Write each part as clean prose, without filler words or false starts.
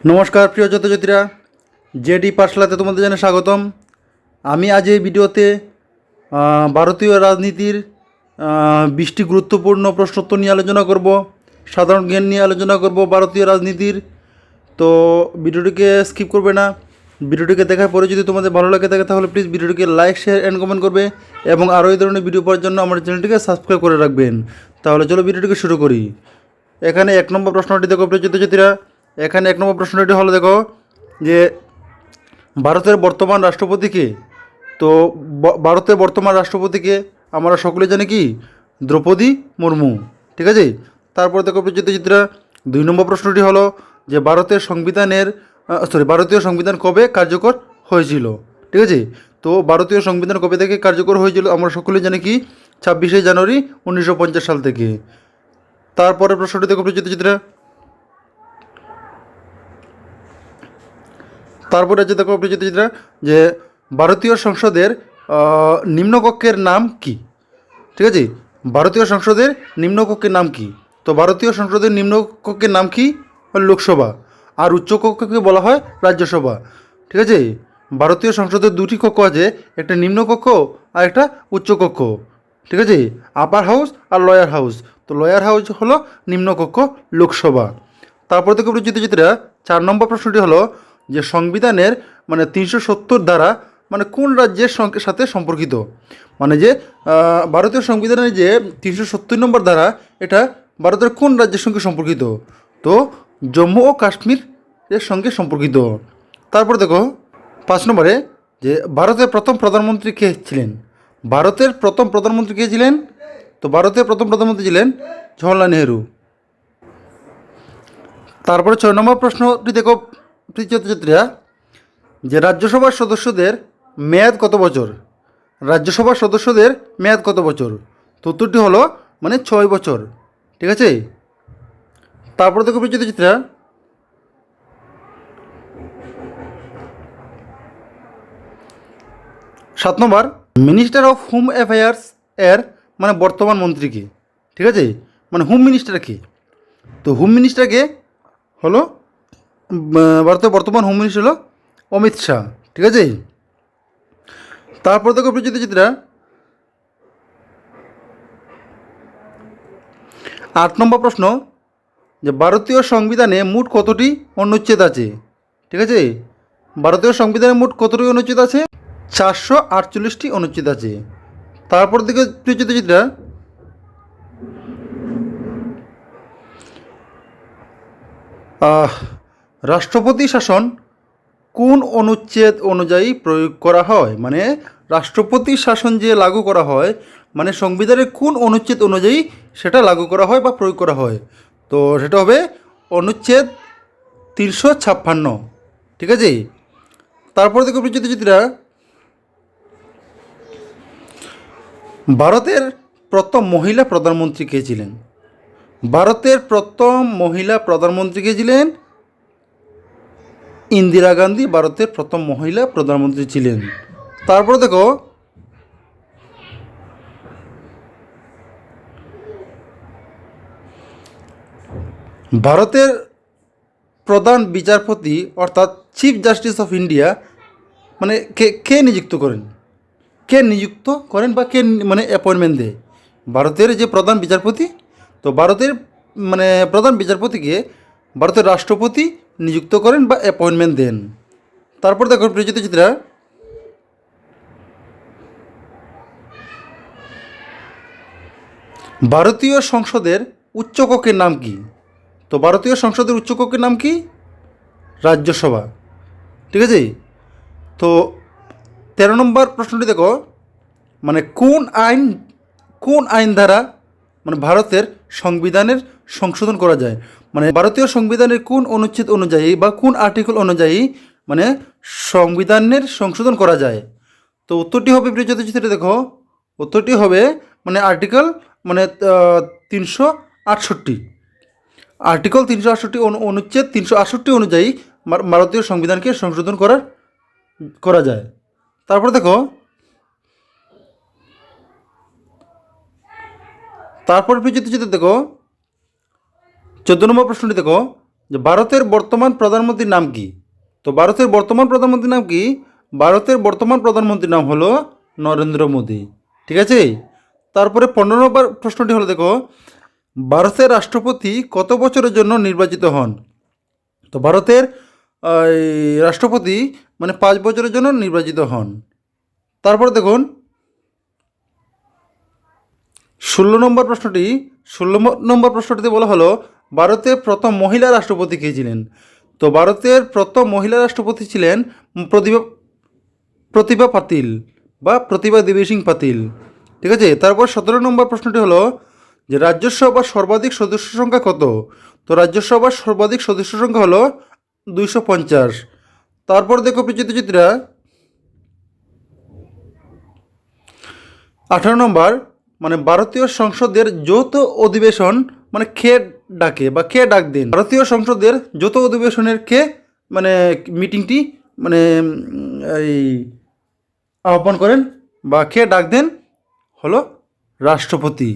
নমস্কার প্রিয় ছাত্রছাত্রীরা, জেডি পাঠশালাতে তোমাদের জানাই স্বাগতম। আমি আজ এই ভিডিওতে ভারতীয় রাজনীতির 20টি গুরুত্বপূর্ণ প্রশ্নোত্তর নিয়ে আলোচনা করব, সাধারণ জ্ঞান নিয়ে আলোচনা করব ভারতীয় রাজনীতির। তো ভিডিওটিকে স্কিপ করবে না। ভিডিওটিকে দেখার পরে যদি তোমাদের ভালো লাগে থাকে তাহলে প্লিজ ভিডিওটিকে লাইক, শেয়ার অ্যান্ড কমেন্ট করবে এবং আরও এই ধরনের ভিডিও পাওয়ার জন্য আমার চ্যানেলটিকে সাবস্ক্রাইব করে রাখবেন। তাহলে চলো ভিডিওটিকে শুরু করি। এখানে 1 নম্বর প্রশ্নটি দেখো প্রিয় ছাত্রছাত্রীরা। এখানে 1 নম্বর প্রশ্নটি হলো, দেখো যে ভারতের বর্তমান রাষ্ট্রপতিকে, তো ভারতের বর্তমান রাষ্ট্রপতিকে আমরা সকলে জানি কি, দ্রৌপদী মুর্মু। ঠিক আছে। তারপর দেখো প্রিয় ছাত্রছাত্রীরা 2 নম্বর প্রশ্নটি হলো যে ভারতীয় সংবিধান কবে কার্যকর হয়েছিল। ঠিক আছে। তো ভারতীয় সংবিধান কবে থেকে কার্যকর হয়েছিল আমরা সকলে জানি কি, 26শে জানুয়ারি 1950 সাল থেকে। তারপরে প্রশ্নটি দেখো প্রিয় ছাত্রছাত্রীরা। তারপরে যে দেখো প্রিয় ছাত্রছাত্রীরা যে ভারতীয় সংসদের নিম্নকক্ষের নাম কি। ঠিক আছে। ভারতীয় সংসদের নিম্নকক্ষের নাম কি। তো ভারতীয় সংসদের নিম্নকক্ষের নাম কি, লোকসভা, আর উচ্চকক্ষকে বলা হয় রাজ্যসভা। ঠিক আছে। ভারতীয় সংসদের 2টি কক্ষ আছে, একটা নিম্নকক্ষ আর একটা উচ্চকক্ষ। ঠিক আছে। আপার হাউস আর লোয়ার হাউস। তো লোয়ার হাউস হলো নিম্নকক্ষ, লোকসভা। তারপর থেকে ছাত্রছাত্রীরা 4 নম্বর প্রশ্নটি হলো যে সংবিধানের 370 ধারা কোন রাজ্যের সাথে সম্পর্কিত। যে ভারতীয় সংবিধানের যে 370 নম্বর ধারা, এটা ভারতের কোন রাজ্যের সঙ্গে সম্পর্কিত। তো জম্মু ও কাশ্মীরের সঙ্গে সম্পর্কিত। তারপর দেখো 5 নম্বরে যে ভারতের প্রথম প্রধানমন্ত্রী কে ছিলেন। ভারতের প্রথম প্রধানমন্ত্রী কে ছিলেন। তো ভারতের প্রথম প্রধানমন্ত্রী ছিলেন জওহরলাল নেহেরু। তারপরে 6 নম্বর প্রশ্নটি দেখো ছাত্রছাত্রীরা যে রাজ্যসভার সদস্যদের মেয়াদ কত বছর। রাজ্যসভার সদস্যদের মেয়াদ কত বছর। তো উত্তরটি হলো 6 বছর। ঠিক আছে। তারপরে দেখো ছাত্রছাত্রীরা 7 নম্বর মিনিস্টার অফ হোম অ্যাফেয়ার্স এর বর্তমান মন্ত্রী কে। ঠিক আছে। হোম মিনিস্টার কে। তো হোম মিনিস্টারকে হলো ভারতের বর্তমান হোম মিনিস্টার হলো অমিত শাহ। ঠিক আছে। তারপর দেখো প্রিয় ছাত্রছাত্রীরা 8 নম্বর প্রশ্ন যে ভারতীয় সংবিধানে মোট কতটি অনুচ্ছেদ আছে। ঠিক আছে। ভারতীয় সংবিধানে মোট কতটি অনুচ্ছেদ আছে। 448টি অনুচ্ছেদ আছে। তারপর দেখো প্রিয় ছাত্রছাত্রীরা রাষ্ট্রপতি শাসন কোন অনুচ্ছেদ অনুযায়ী প্রয়োগ করা হয়। রাষ্ট্রপতি শাসন যে লাগু করা হয় সংবিধানের কোন অনুচ্ছেদ অনুযায়ী সেটা লাগু করা হয় বা প্রয়োগ করা হয়। তো সেটা হবে অনুচ্ছেদ 356। ঠিক আছে। তারপর দেখো ছাত্রছাত্রীরা ভারতের প্রথম মহিলা প্রধানমন্ত্রী কে ছিলেন। ভারতের প্রথম মহিলা প্রধানমন্ত্রী কে ছিলেন ইন্দিরা গান্ধী। ভারতের প্রথম মহিলা প্রধানমন্ত্রী ছিলেন। তারপর দেখো ভারতের প্রধান বিচারপতি অর্থাৎ চিফ জাস্টিস অফ ইন্ডিয়া কে নিযুক্ত করেন। কে নিযুক্ত করেন বা কে অ্যাপয়েন্টমেন্ট দেয় ভারতের যে প্রধান বিচারপতি। তো ভারতের প্রধান বিচারপতিকে ভারতের রাষ্ট্রপতি নিযুক্ত করেন বা অ্যাপয়েন্টমেন্ট দেন। তারপর দেখো প্রিয় ছাত্রছাত্রীরা ভারতীয় সংসদের উচ্চকক্ষের নাম কি। তো ভারতীয় সংসদের উচ্চকক্ষের নাম কি, রাজ্যসভা। ঠিক আছে। তো 13 নম্বর প্রশ্নটি দেখো কোন আইন দ্বারা ভারতের সংবিধানের সংশোধন করা যায়। ভারতীয় সংবিধানের কোন অনুচ্ছেদ অনুযায়ী বা কোন আর্টিকেল অনুযায়ী সংবিধানের সংশোধন করা যায়। তো উত্তরটি হবে প্রিয় ছাত্রছাত্রীরা দেখো, উত্তরটি হবে আর্টিকেল 368। আর্টিকেল 368 অনুচ্ছেদ 368 অনুযায়ী ভারতীয় সংবিধানকে সংশোধন করা যায়। তারপর দেখো প্রিয় ছাত্রছাত্রীরা দেখো 14 নম্বর প্রশ্নটি দেখো যে ভারতের বর্তমান প্রধানমন্ত্রীর নাম কি? তো ভারতের বর্তমান প্রধানমন্ত্রীর নাম কি? ভারতের বর্তমান প্রধানমন্ত্রীর নাম হলো নরেন্দ্র মোদী। ঠিক আছে। তারপরে 15 নম্বর প্রশ্নটি হলো দেখো, ভারতের রাষ্ট্রপতি কত বছরের জন্য নির্বাচিত হন? তো ভারতের রাষ্ট্রপতি মানে 5 বছরের জন্য নির্বাচিত হন। তারপরে দেখুন 16 নম্বর প্রশ্নটিতে বলা হলো ভারতের প্রথম মহিলা রাষ্ট্রপতি কে ছিলেন? তো ভারতের প্রথম মহিলা রাষ্ট্রপতি ছিলেন প্রতিভা প্রতিভা পাতিল বা প্রতিভা দেবী সিং পাতিল। ঠিক আছে। তারপর 17 নম্বর প্রশ্নটি হলো যে রাজ্যসভার সর্বাধিক সদস্য সংখ্যা কত? তো রাজ্যসভার সর্বাধিক সদস্য সংখ্যা হলো 250। তারপর দেখো প্রিয় 18 নম্বর, মানে ভারতীয় সংসদের যৌথ অধিবেশন মানে কে ডাকে বা কে ডাক দেন? ভারতীয় সংসদের যৌথ অধিবেশনের কে মানে মিটিংটি মানে এই আহ্বান করেন বা কে ডাক দেন? হলো রাষ্ট্রপতি।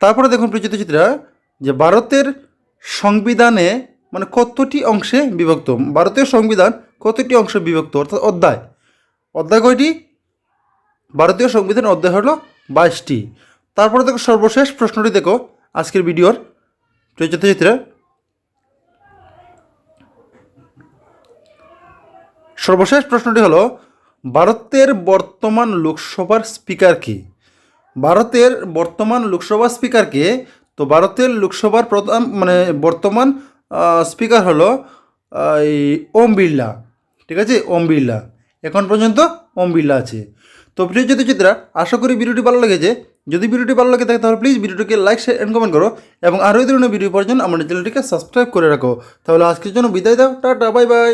তারপরে দেখুন প্রিয় যে ভারতের সংবিধানে মানে কতটি অংশে বিভক্ত? ভারতীয় সংবিধান কতটি অংশে বিভক্ত অর্থাৎ অধ্যায়? অধ্যায় কয়টি? ভারতীয় সংবিধান অধ্যায় হলো 22টি। তারপরে দেখো সর্বশেষ প্রশ্নটি দেখো আজকের ভিডিওর প্রিয় সর্বশেষ প্রশ্নটি হলো ভারতের বর্তমান লোকসভার স্পিকার কে? ভারতের বর্তমান লোকসভার স্পিকার কে? তো ভারতের লোকসভার প্রধান মানে বর্তমান স্পিকার হলো এই ওম বিড়লা। ঠিক আছে, ওম বিড়লা। এখন পর্যন্ত ওম বিড়লা আছে। তো প্রিয় জ্যোতিচিত্রা, আশা করি ভিডিওটি ভালো লেগেছে। যদি ভিডিওটি ভালো লাগে থাকে তাহলে প্লিজ ভিডিওটিকে লাইক শেয়ার এন্ড কমেন্ট করো এবং আরও এই ধরনের ভিডিও পাওয়ার জন্য আমাদের চ্যানেলটিকে সাবস্ক্রাইব করে রাখো। তাহলে আজকের জন্য বিদায় দাও, টাটা, বাই বাই।